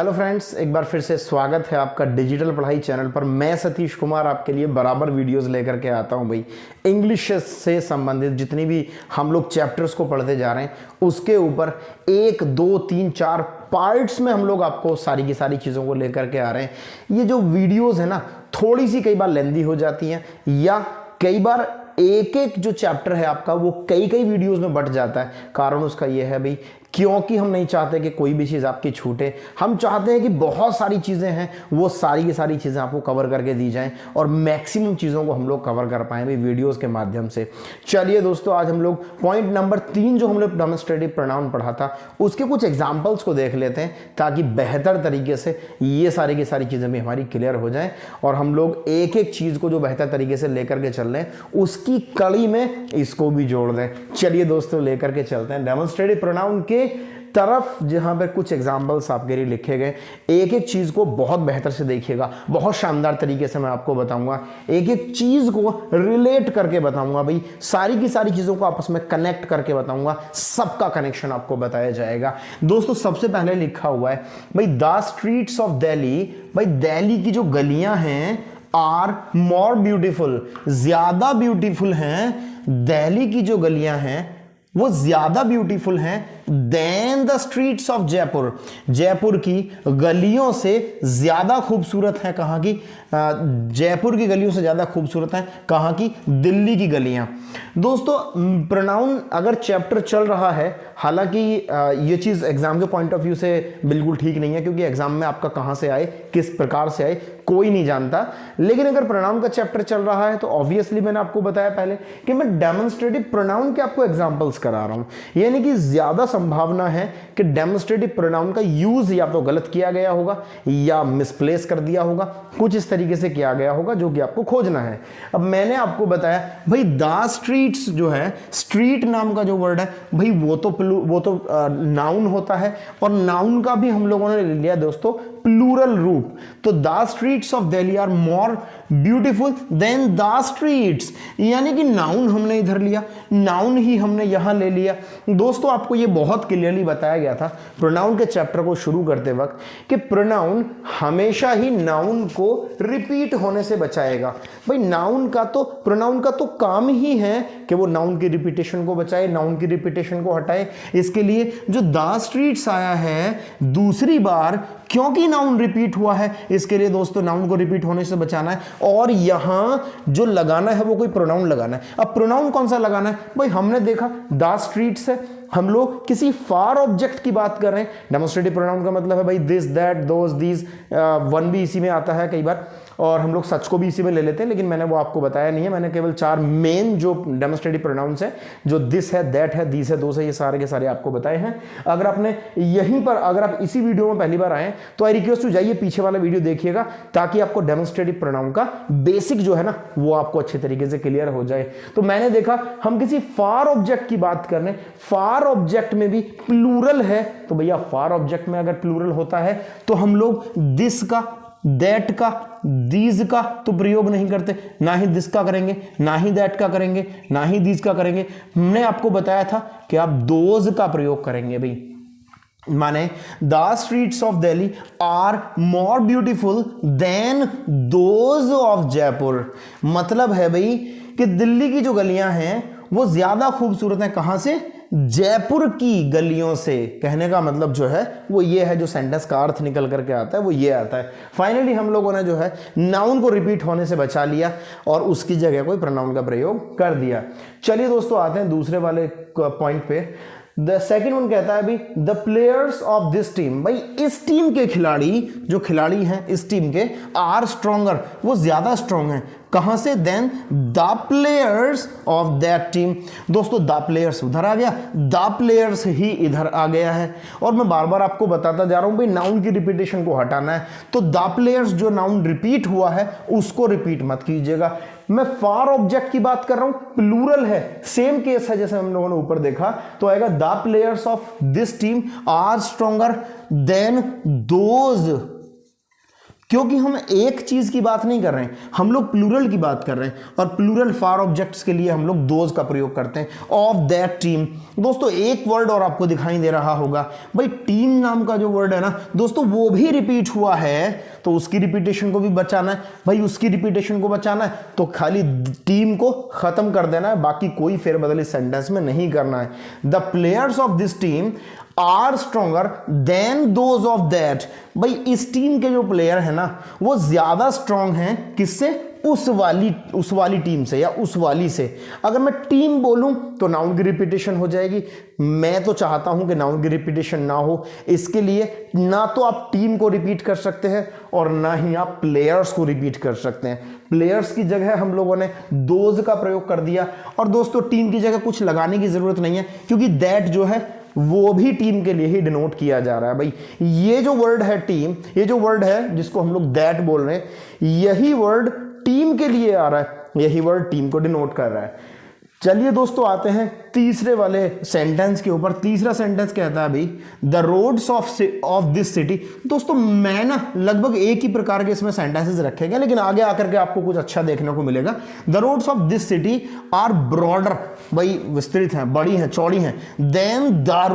Hello friends, एक बार फिर से स्वागत है आपका डिजिटल पढ़ाई चैनल पर। मैं सतीश कुमार आपके लिए बराबर वीडियोस लेकर के आता हूं भाई। इंग्लिश से संबंधित जितनी भी हम लोग चैप्टर्स को पढ़ते जा रहे हैं उसके ऊपर 1, 2, 3, 4 पार्ट्स में हम लोग आपको सारी की सारी चीज़ों को लेकर के आ रहे हैं। ये जो वीडियोज़ है ना, थोड़ी सी कई बार लेंदी हो जाती हैं या कई बार एक एक जो चैप्टर है आपका वो कई कई वीडियोस में बट जाता है। कारण उसका ये है भाई, क्योंकि हम नहीं चाहते कि कोई भी चीज़ आपकी छूटे। हम चाहते हैं कि बहुत सारी चीज़ें हैं वो सारी की सारी चीज़ें आपको कवर करके दी जाएं और मैक्सिमम चीज़ों को हम लोग कवर कर पाएँ भाई वीडियोस के माध्यम से। चलिए दोस्तों, आज हम लोग पॉइंट नंबर 3 जो हम लोग डेमोन्स्ट्रेटिव प्रोनाउन पढ़ा था उसके कुछ एग्जाम्पल्स को देख लेते हैं ताकि बेहतर तरीके से ये सारी की सारी चीज़ें भी हमारी क्लियर हो जाएँ और हम लोग एक एक चीज़ को जो बेहतर तरीके से लेकर के चल रहे हैं उसकी कड़ी में इसको भी जोड़ दें। चलिए दोस्तों, लेकर के चलते हैं डेमोन्स्ट्रेटिव प्रोनाउन के तरफ, जहां पर कुछ एग्जाम्पल्स आपके लिए लिखे गए। एक एक चीज को बहुत बेहतर से देखिएगा, बहुत शानदार तरीके से मैं आपको बताऊंगा, एक एक चीज को रिलेट करके बताऊंगा भाई, सारी की सारी चीजों को आपस में कनेक्ट करके बताऊंगा, सबका कनेक्शन आपको बताया जाएगा। दोस्तों, सबसे पहले लिखा हुआ है भाई, द स्ट्रीट्स ऑफ दिल्ली। भाई दिल्ली की जो गलियां हैं आर मोर ब्यूटीफुल, ज्यादा ब्यूटीफुल हैं। दिल्ली की जो गलियां हैं वो ज्यादा ब्यूटीफुल हैं than the streets of Jaipur. Jaipur की गलियों से ज्यादा खूबसूरत है कहाँ की? जयपुर की गलियों से ज्यादा खूबसूरत है कहाँ की? दिल्ली की गलियां। दोस्तों, प्रोनाउन अगर चैप्टर चल रहा है, हालांकि ये चीज एग्जाम के पॉइंट ऑफ व्यू से बिल्कुल ठीक नहीं है क्योंकि एग्जाम में आपका कहां से आए, किस प्रकार से आए, कोई नहीं जानता। लेकिन अगर प्रोनाउन का चैप्टर चल रहा है तो ऑब्वियसली मैंने आपको बताया पहले कि मैं डेमोन्स्ट्रेटिव प्रोनाउन के आपको एग्जांपल्स करा रहा हूं, यानी कि ज्यादा संभावना है कि डेमोन्स्ट्रेटिव प्रोनाउन का यूज या तो गलत किया गया होगा या मिसप्लेस कर दिया होगा, कुछ इस तरीके से किया गया होगा जो कि आपको खोजना है। अब मैंने आपको बताया भाई, द स्ट्रीट्स जो है, स्ट्रीट नाम का जो वर्ड है भाई वो तो नाउन होता है और नाउन का भी हम लोगों ने ले लिया दोस्तों प्लूरल रूप। तो the streets of Delhi are more beautiful than the streets, यानी कि नाउन हमने इधर लिया, नाउन ही हमने यहां ले लिया। दोस्तों, आपको यह बहुत क्लियरली बताया गया था प्रोनाउन के चैप्टर को शुरू करते वक्त कि प्रोनाउन हमेशा ही नाउन को रिपीट होने से बचाएगा। भाई नाउन का तो, प्रोनाउन का तो काम ही है कि वो नाउन की रिपीटेशन को बचाए, नाउन की रिपीटेशन को हटाए। इसके लिए जो द स्ट्रीट्स आया है दूसरी बार, क्योंकि नाउन रिपीट हुआ है, इसके लिए दोस्तों नाउन को रिपीट होने से बचाना है और यहां जो लगाना है वो कोई प्रोनाउन लगाना है। अब प्रोनाउन कौन सा लगाना है भाई? हमने देखा द स्ट्रीट्स है, हम लोग किसी फार ऑब्जेक्ट की बात कर रहे हैं। डेमोन्स्ट्रेटिव प्रोनाउन का मतलब है भाई this, that, those, these, one भी इसी में आता है कई बार, और हम लोग सच को भी इसी में ले लेते हैं, लेकिन मैंने वो आपको बताया नहीं है। मैंने केवल 4 मेन जो डेमोन्स्ट्रेटिव प्रोनाउंस है, जो दिस है, दैट है, दीस है, दोस है, ये सारे के सारे आपको बताए हैं। अगर आपने यहीं पर, अगर आप इसी वीडियो में पहली बार आए तो आई रिक्वेस्ट टू जाइए पीछे वाला वीडियो देखिएगा ताकि आपको डेमोन्स्ट्रेटिव प्रोनाउन का बेसिक जो है ना वो आपको अच्छे तरीके से क्लियर हो जाए। तो मैंने देखा हम किसी फार ऑब्जेक्ट की बात कर रहे हैं, फार ऑब्जेक्ट में भी प्लूरल है, तो भैया फार ऑब्जेक्ट में अगर प्लूरल होता है तो हम लोग दिस का, दैट का, दीज का तो प्रयोग नहीं करते, ना ही दिस का करेंगे, ना ही दैट का करेंगे, ना ही दीज का करेंगे। हमने आपको बताया था कि आप दोज का प्रयोग करेंगे भाई, माने the streets of Delhi are more beautiful than those of Jaipur. मतलब है भाई कि दिल्ली की जो गलियां हैं वो ज्यादा खूबसूरत हैं कहां से? जयपुर की गलियों से। कहने का मतलब जो है वो ये है, जो सेंटेंस का अर्थ निकल करके आता है वो ये आता है। फाइनली हम लोगों ने जो है नाउन को रिपीट होने से बचा लिया और उसकी जगह कोई प्रोनाउन का प्रयोग कर दिया। चलिए दोस्तों, आते हैं दूसरे वाले पॉइंट पे। द सेकेंड वन कहता है भाई, the players of this team. भाई इस टीम के खिलाड़ी, जो खिलाड़ी हैं इस टीम के, आर स्ट्रॉन्गर, वो ज्यादा स्ट्रॉन्ग हैं कहां से? Than the players of that team. दोस्तों, द प्लेयर्स उधर आ गया, द प्लेयर्स ही इधर आ गया है। और मैं बार बार आपको बताता जा रहा हूं भाई, नाउन की रिपीटेशन को हटाना है, तो द प्लेयर्स जो नाउन रिपीट हुआ है उसको रिपीट मत कीजिएगा। मैं फार ऑब्जेक्ट की बात कर रहा हूं, प्लूरल है, सेम केस है जैसे हम लोगों ने ऊपर देखा, तो आएगा the players of this team are stronger than those क्योंकि हम एक चीज की बात नहीं कर रहे हैं, हम लोग प्लूरल की बात कर रहे हैं, और प्लूरल फॉर ऑब्जेक्ट्स के लिए हम लोग दोज का प्रयोग करते हैं, ऑफ दैट टीम। दोस्तों एक वर्ड और आपको दिखाई दे रहा होगा भाई, टीम नाम का जो वर्ड है ना दोस्तों, वो भी रिपीट हुआ है, तो उसकी रिपीटेशन को भी बचाना है भाई, उसकी रिपीटेशन को बचाना है तो खाली टीम को खत्म कर देना है, बाकी कोई फेरबदल इस सेंटेंस में नहीं करना है। The players of this team are stronger than those of that. भाई इस टीम के जो प्लेयर है ना वो ज्यादा स्ट्रांग हैं किससे, उस वाली टीम से या उस वाली से। अगर मैं टीम बोलूं तो नाउन की रिपीटेशन हो जाएगी, मैं तो चाहता हूं कि नाउन की रिपीटेशन ना हो, इसके लिए ना तो आप टीम को रिपीट कर सकते हैं और ना ही आप प्लेयर्स को रिपीट कर सकते हैं। प्लेयर्स की जगह हम लोगों ने दोज का प्रयोग कर दिया, और दोस्तों टीम की जगह कुछ लगाने की जरूरत नहीं है, क्योंकि दैट जो है वो भी टीम के लिए ही डिनोट किया जा रहा है। भाई ये जो वर्ड है टीम, ये जो वर्ड है जिसको हम लोग दैट बोल रहे हैं, यही वर्ड टीम के लिए आ रहा है, यही वर्ड टीम को डिनोट कर रहा है। चलिए दोस्तों आते हैं तीसरे वाले सेंटेंस के ऊपर। तीसरा सेंटेंस कहता है भाई, the roads of this city. दोस्तों मैं ना लगभग एक ही प्रकार के इसमें सेंटेंसेस रखे गए, लेकिन आगे आकर के आपको कुछ अच्छा देखने को मिलेगा। The roads of this city are broader, भाई विस्तृत हैं, बड़ी हैं, चौड़ी हैं, than the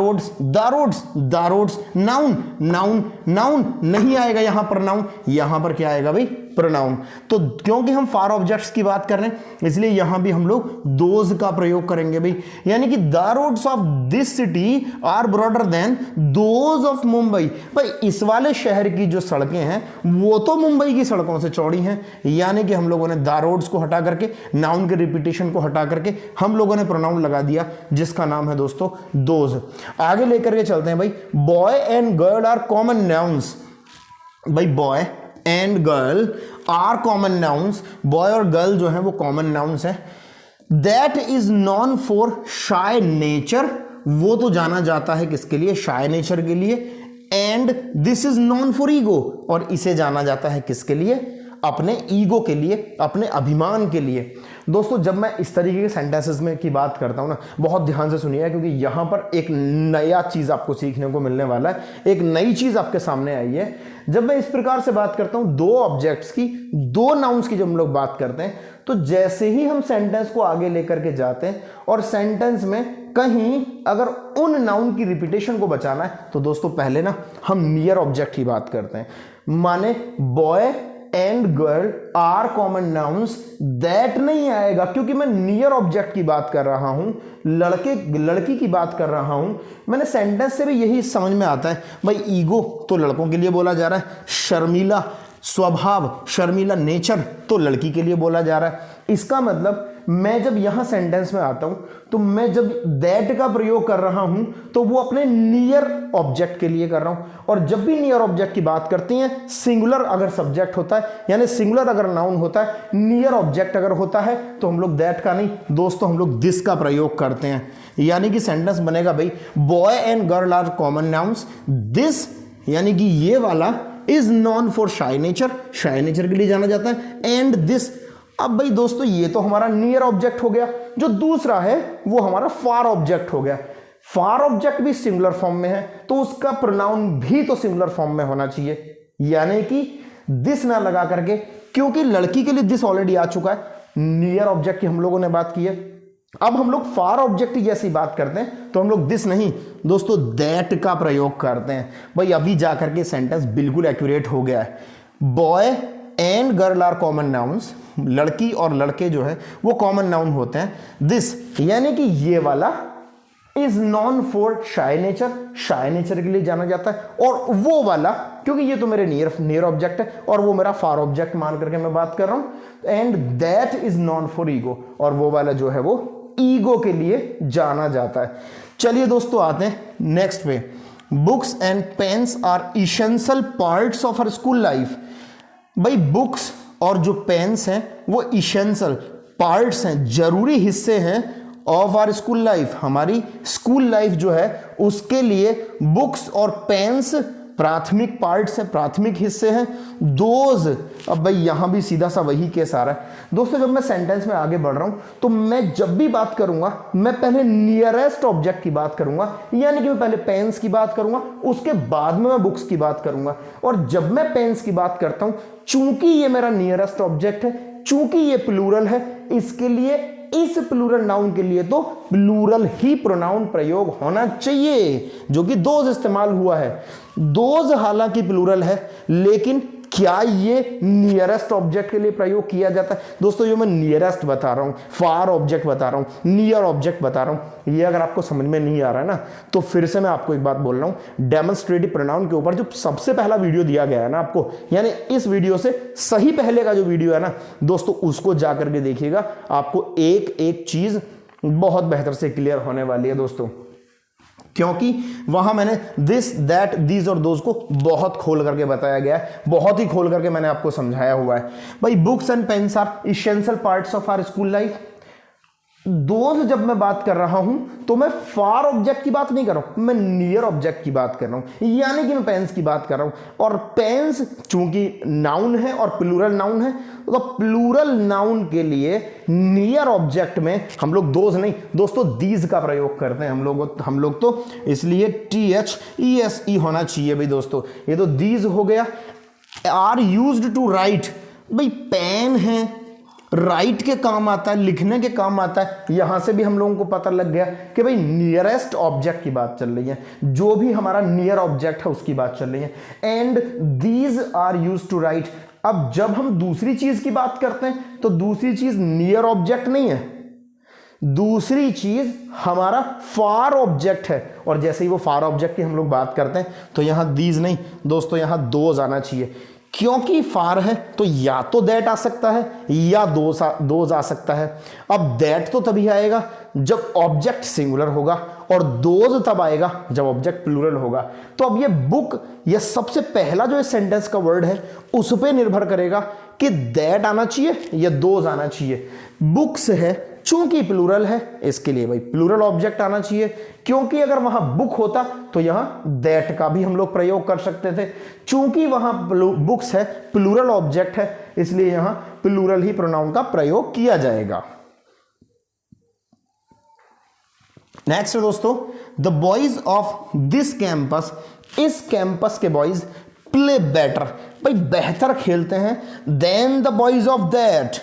roads, noun noun noun नहीं आएगा यहां पर, नाउन यहां पर क्या आएगा भाई, प्रोनाउन। तो क्योंकि हम फॉर ऑब्जेक्ट्स की बात कर रहे हैं इसलिए यहां भी हम लोग दोज का प्रयोग करेंगे भाई, यानी कि the roads of this city are broader than those of Mumbai. भाई इस वाले शहर की जो सड़कें हैं वो तो मुंबई की सड़कों से चौड़ी हैं, यानी कि हम लोगों ने द रोड्स को हटा करके, नाउन के रिपीटेशन को हटा करके हम लोगों ने प्रोनाउन लगा दिया जिसका नाम है दोस्तों दोज। आगे लेकर के चलते हैं भाई, boy and girl are common nouns. भाई boy and girl are common nouns, boy और गर्ल जो है वो कॉमन नाउन्स है। That is known for shy nature, वो तो जाना जाता है किसके लिए, शाय नेचर के लिए। And this is known for ego, और इसे जाना जाता है किसके लिए, अपने ईगो के लिए, अपने अभिमान के लिए। दोस्तों जब मैं इस तरीके के सेंटेंसेस में की बात करता हूं ना, बहुत ध्यान से सुनिए, क्योंकि यहां पर एक नया चीज आपको सीखने को मिलने वाला है, एक नई चीज आपके सामने आई है। जब मैं इस प्रकार से बात करता हूं दो ऑब्जेक्ट्स की, दो नाउन्स की, जब हम लोग बात करते हैं तो जैसे ही हम सेंटेंस को आगे लेकर के जाते हैं और सेंटेंस में कहीं अगर उन नाउन की रिपीटेशन को बचाना है तो दोस्तों पहले ना हम नियर ऑब्जेक्ट की बात करते हैं। माने boy and girl are common nouns, that नहीं आएगा क्योंकि मैं नियर ऑब्जेक्ट की बात कर रहा हूं, लड़की की बात कर रहा हूं। मैंने सेंटेंस से भी यही समझ में आता है भाई, ईगो तो लड़कों के लिए बोला जा रहा है, शर्मीला स्वभाव, शर्मीला नेचर तो लड़की के लिए बोला जा रहा है। इसका मतलब मैं जब यहां सेंटेंस में आता हूं तो मैं जब दैट का प्रयोग कर रहा हूं तो वो अपने नियर ऑब्जेक्ट के लिए कर रहा हूं। और जब भी नियर ऑब्जेक्ट की बात करती हैं, सिंगुलर अगर सब्जेक्ट होता है यानी सिंगुलर अगर नाउन होता है, नियर ऑब्जेक्ट अगर होता है तो हम लोग दैट का नहीं दोस्तों हम लोग दिस का प्रयोग करते हैं। यानी कि सेंटेंस बनेगा भाई, boy and girl are common nouns, this यानी कि ये वाला is known for shy nature, shy nature के लिए जाना जाता है। एंड दिस, अब भाई दोस्तों ये तो हमारा नियर ऑब्जेक्ट हो गया, जो दूसरा है वो हमारा फार ऑब्जेक्ट हो गया। फार ऑब्जेक्ट भी सिंगुलर फॉर्म में है तो उसका प्रोनाउन भी तो सिंगुलर फॉर्म में होना चाहिए, यानी कि दिस ना लगा करके, क्योंकि लड़की के लिए दिस ऑलरेडी आ चुका है, नियर ऑब्जेक्ट की हम लोगों ने बात की है। अब हम लोग फार ऑब्जेक्ट की जैसी बात करते हैं तो हम लोग दिस नहीं दोस्तों दैट का प्रयोग करते हैं। भाई अभी जाकर के सेंटेंस बिल्कुल एक्यूरेट हो गया है। Boy and girl are common nouns, लड़की और लड़के जो है वो कॉमन नाउन होते हैं। दिस यानी कि ये वाला is known for shy nature, shy nature के लिए जाना जाता है। और वो वाला क्योंकि ये तो मेरे नियर ऑब्जेक्ट है और वो मेरा फार ऑब्जेक्ट मान करके मैं बात कर रहा हूं। And that is known for ego, और वो वाला जो है वो ईगो के लिए जाना जाता है। चलिए दोस्तों आते हैं नेक्स्ट पे। Books and pens are essential parts of our school life. भाई बुक्स और जो पेन्स हैं वो इसेंशियल पार्ट्स हैं, जरूरी हिस्से हैं ऑफ आवर स्कूल लाइफ। हमारी स्कूल लाइफ जो है उसके लिए बुक्स और पेन्स प्राथमिक पार्ट्स है, प्राथमिक हिस्से हैं। दोज, अब भाई यहां भी सीधा सा वही केस आ रहा है दोस्तों। जब मैं सेंटेंस में आगे बढ़ रहा हूं तो मैं जब भी बात करूंगा मैं पहले नियरेस्ट ऑब्जेक्ट की बात करूंगा, यानी कि मैं पहले पेन्स की बात करूंगा, उसके बाद में मैं बुक्स की बात करूंगा। और जब मैं पेन्स की बात करता हूं, चूंकि ये मेरा नियरेस्ट ऑब्जेक्ट है, चूंकि ये प्लूरल है, इसके लिए, इस प्लूरल नाउन के लिए तो प्लूरल ही प्रोनाउन प्रयोग होना चाहिए, जो कि दोज इस्तेमाल हुआ है। दोज हालांकि प्लूरल है, लेकिन क्या ये नियरेस्ट ऑब्जेक्ट के लिए प्रयोग किया जाता है? दोस्तों जो मैं नियरेस्ट बता रहा हूं, फार ऑब्जेक्ट बता रहा हूं, नियर ऑब्जेक्ट बता रहा हूं, ये अगर आपको समझ में नहीं आ रहा है ना, तो फिर से मैं आपको एक बात बोल रहा हूं, डेमोन्स्ट्रेटिव प्रोनाउन के ऊपर जो सबसे पहला वीडियो दिया गया है ना आपको, यानी इस वीडियो से सही पहले का जो वीडियो है ना दोस्तों, उसको जाकर के देखिएगा। आपको एक एक चीज बहुत बेहतर से क्लियर होने वाली है दोस्तों, क्योंकि वहां मैंने दिस, दैट, दीज और दोज को बहुत खोल करके बताया गया है, बहुत ही खोल करके मैंने आपको समझाया हुआ है। भाई books and pens are essential parts of our school life. Those जब मैं बात कर रहा हूं तो मैं फार ऑब्जेक्ट की बात नहीं कर रहा हूं, मैं नियर ऑब्जेक्ट की बात कर रहा हूं, यानी कि मैं पेन्स की बात कर रहा हूं। और पेन्स चूंकि नाउन है और प्लूरल नाउन है, तो प्लूरल नाउन के लिए नियर ऑब्जेक्ट में हम लोग दोज नहीं दोस्तों दीज का प्रयोग करते हैं हम लोग तो, इसलिए THESE होना चाहिए भाई दोस्तों। ये तो दीज हो गया। आर यूज्ड टू राइट, भाई पेन है, राइट के काम आता है, लिखने के काम आता है। यहां से भी हम लोगों को पता लग गया कि भाई नियरेस्ट ऑब्जेक्ट की बात चल रही है, जो भी हमारा नियर ऑब्जेक्ट है उसकी बात चल रही है। And these are used to write. अब जब हम दूसरी चीज की बात करते हैं तो दूसरी चीज नियर ऑब्जेक्ट नहीं है, दूसरी चीज हमारा फार ऑब्जेक्ट है। और जैसे ही वो फार ऑब्जेक्ट की हम लोग बात करते हैं तो यहां दीज नहीं दोस्तों, यहां दोज आना चाहिए, क्योंकि फार है तो या तो दैट आ सकता है या दोज आ सकता है। अब दैट तो तभी आएगा जब ऑब्जेक्ट सिंगुलर होगा, और दोज तब आएगा जब ऑब्जेक्ट प्लूरल होगा। तो अब ये बुक, ये सबसे पहला जो सेंटेंस का वर्ड है उस पर निर्भर करेगा कि दैट आना चाहिए या दोज आना चाहिए। बुक्स है, चूंकि प्लूरल है, इसके लिए भाई प्लूरल ऑब्जेक्ट आना चाहिए, क्योंकि अगर वहां बुक होता तो यहां दैट का भी हम लोग प्रयोग कर सकते थे। चूंकि वहां बुक्स है, प्लूरल ऑब्जेक्ट है, इसलिए यहां प्लूरल ही प्रोनाउन का प्रयोग किया जाएगा। नेक्स्ट दोस्तों, the boys of this campus, इस कैंपस के बॉयज प्ले बेटर, भाई बेहतर खेलते हैं, than the boys of that.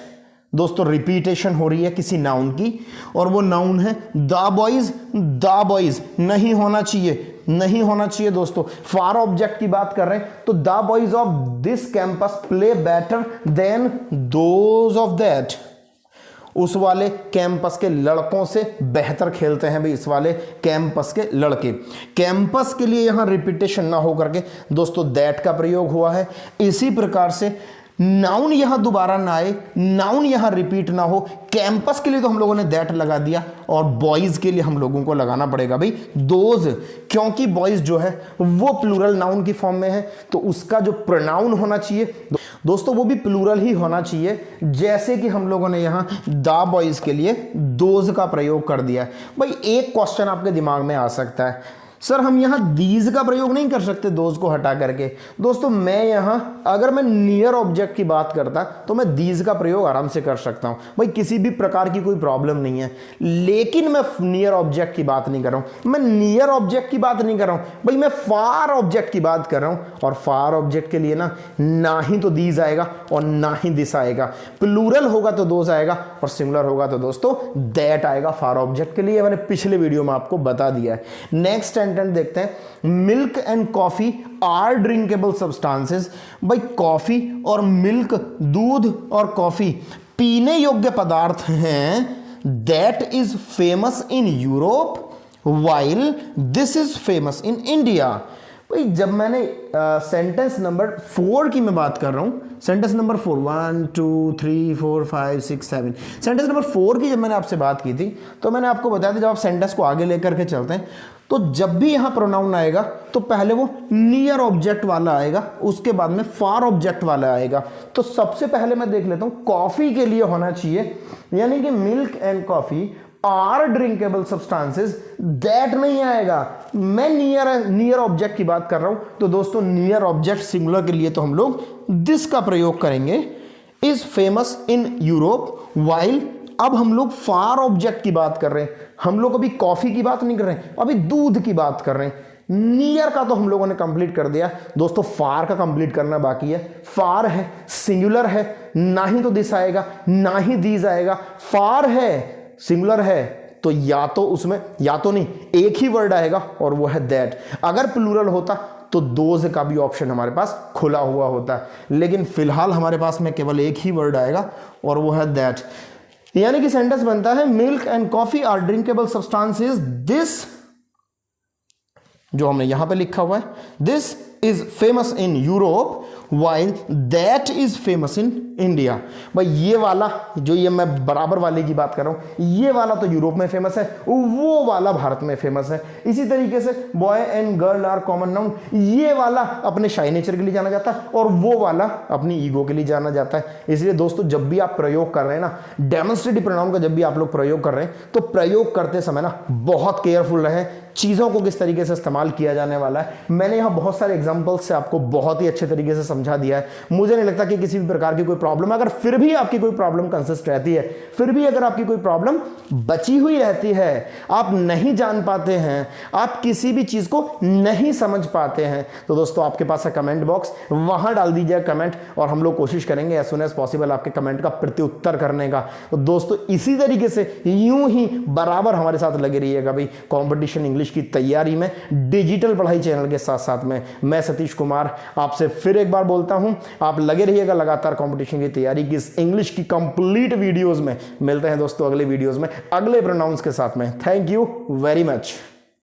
दोस्तों रिपीटेशन हो रही है किसी नाउन की, और वो नाउन है द बॉयज। द बॉयज नहीं होना चाहिए, नहीं होना चाहिए दोस्तों। फार ऑब्जेक्ट की बात कर रहे हैं तो the boys of this campus play better than those of that. उस वाले कैंपस के लड़कों से बेहतर खेलते हैं भाई इस वाले कैंपस के लड़के। कैंपस के लिए यहां रिपीटेशन ना हो करके दोस्तों दैट का प्रयोग हुआ है। इसी प्रकार से नाउन यहां दोबारा ना आए, नाउन यहां रिपीट ना हो। कैंपस के लिए तो हम लोगों ने दैट लगा दिया, और बॉयज के लिए हम लोगों को लगाना पड़ेगा भाई दोज, क्योंकि बॉयज जो है वो प्लूरल नाउन की फॉर्म में है, तो उसका जो प्रोनाउन होना चाहिए दोस्तों वो भी प्लूरल ही होना चाहिए। जैसे कि हम लोगों ने यहां द बॉयज के लिए दोज का प्रयोग कर दिया है। भाई एक क्वेश्चन आपके दिमाग में आ सकता है, सर हम यहां दीज का प्रयोग नहीं कर सकते दोज को हटा करके? दोस्तों मैं यहां अगर मैं नियर ऑब्जेक्ट की बात करता तो मैं दीज का प्रयोग आराम से कर सकता हूं, भाई किसी भी प्रकार की कोई प्रॉब्लम नहीं है। लेकिन मैं नियर ऑब्जेक्ट की बात नहीं कर रहा हूं, मैं नियर ऑब्जेक्ट की बात नहीं कर रहा हूं भाई, मैं फार ऑब्जेक्ट की बात कर रहा हूं। और फार ऑब्जेक्ट के लिए ना ही तो दीज आएगा और ना ही दिस आएगा। प्लूरल होगा तो दोज आएगा, और सिंगुलर होगा तो दोस्तों दैट आएगा फार ऑब्जेक्ट के लिए। मैंने पिछले वीडियो में आपको बता दिया है। नेक्स्ट देखते हैं, milk and coffee are drinkable substances. भाई कॉफी और मिल्क, दूध और कॉफी पीने योग्य पदार्थ हैं। That is famous in Europe while this is famous in India. भाई जब मैंने सेंटेंस नंबर 4 की मैं बात कर रहा हूं, सेंटेंस नंबर 4, 1 2 3 4 5 6 7, सेंटेंस नंबर 4 की जब मैंने आपसे बात की थी तो मैंने आपको बताया था जब आप सेंटेंस को आगे लेकर के चलते हैं तो जब भी यहां प्रोनाउन आएगा तो पहले वो नियर ऑब्जेक्ट वाला आएगा, उसके बाद में फार ऑब्जेक्ट वाला आएगा। तो सबसे पहले मैं देख लेता हूं कॉफी के लिए होना चाहिए, यानी कि milk and coffee are drinkable substances, that नहीं आएगा। मैं नियर ऑब्जेक्ट की बात कर रहा हूं, तो दोस्तों नियर ऑब्जेक्ट सिंगुलर के लिए तो हम लोग दिस का प्रयोग करेंगे, is famous in Europe, while अब हम लोग फार ऑब्जेक्ट की बात कर रहे हैं। हम लोग अभी कॉफी की बात नहीं कर रहे हैं, अभी दूध की बात कर रहे हैं। नियर का तो हम लोगों ने कंप्लीट कर दिया दोस्तों, फार का कंप्लीट करना बाकी है। फार है, सिंगुलर है, ना ही तो दिस आएगा ना ही दीज आएगा। फार है, सिंगुलर है, तो या तो उसमें, या तो नहीं, एक ही वर्ड आएगा और वो है दैट। अगर प्लूरल होता तो दोज का भी ऑप्शन हमारे पास खुला हुआ होता है, लेकिन फिलहाल हमारे पास में केवल एक ही वर्ड आएगा और वो है दैट। यानी कि सेंटेंस बनता है milk and coffee are drinkable substances, this जो हमने यहां पे लिखा हुआ है, this is famous in Europe while that is famous in India. भाई ये वाला, जो ये मैं बराबर वाले की बात कर रहा हूं, ये वाला तो यूरोप में फेमस है, वो वाला भारत में फेमस है। इसी तरीके से boy and girl are common noun, ये वाला अपने शाई नेचर के लिए जाना जाता है और वो वाला अपनी ईगो के लिए जाना जाता है। इसलिए दोस्तों जब भी आप प्रयोग कर रहे हैं ना, डेमोन्स्ट्रेटिव प्रोनाउन का जब भी आप लोग प्रयोग कर रहे हैं, तो प्रयोग करते समय ना बहुत केयरफुल रहें, चीजों को किस तरीके से इस्तेमाल किया जाने वाला है। मैंने यहां बहुत सारे एग्जांपल्स से आपको बहुत ही अच्छे तरीके से समझा दिया है। मुझे नहीं लगता कि किसी भी प्रकार की कोई प्रॉब्लम, अगर फिर भी आपकी कोई प्रॉब्लम कंसिस्ट रहती है, फिर भी अगर आपकी कोई प्रॉब्लम बची हुई रहती है, आप नहीं जान पाते हैं, आप किसी भी चीज को नहीं समझ पाते हैं, तो दोस्तों आपके पास है कमेंट बॉक्स, वहां डाल दीजिए कमेंट और हम लोग कोशिश करेंगे एज सुन एज पॉसिबल आपके कमेंट का प्रत्युत्तर करने का। तो दोस्तों इसी तरीके से यूं ही बराबर हमारे साथ लगे रहिएगा भाई कॉम्पिटिशन इंग्लिश की तैयारी में, डिजिटल पढ़ाई चैनल के साथ साथ में। मैं सतीश कुमार आपसे फिर एक बार बोलता हूं, आप लगे रहिएगा लगातार कंपटीशन की तैयारी की इस इंग्लिश की कंप्लीट वीडियोस में। मिलते हैं दोस्तों अगले वीडियोस में अगले प्रोनाउंस के साथ में। Thank you very much.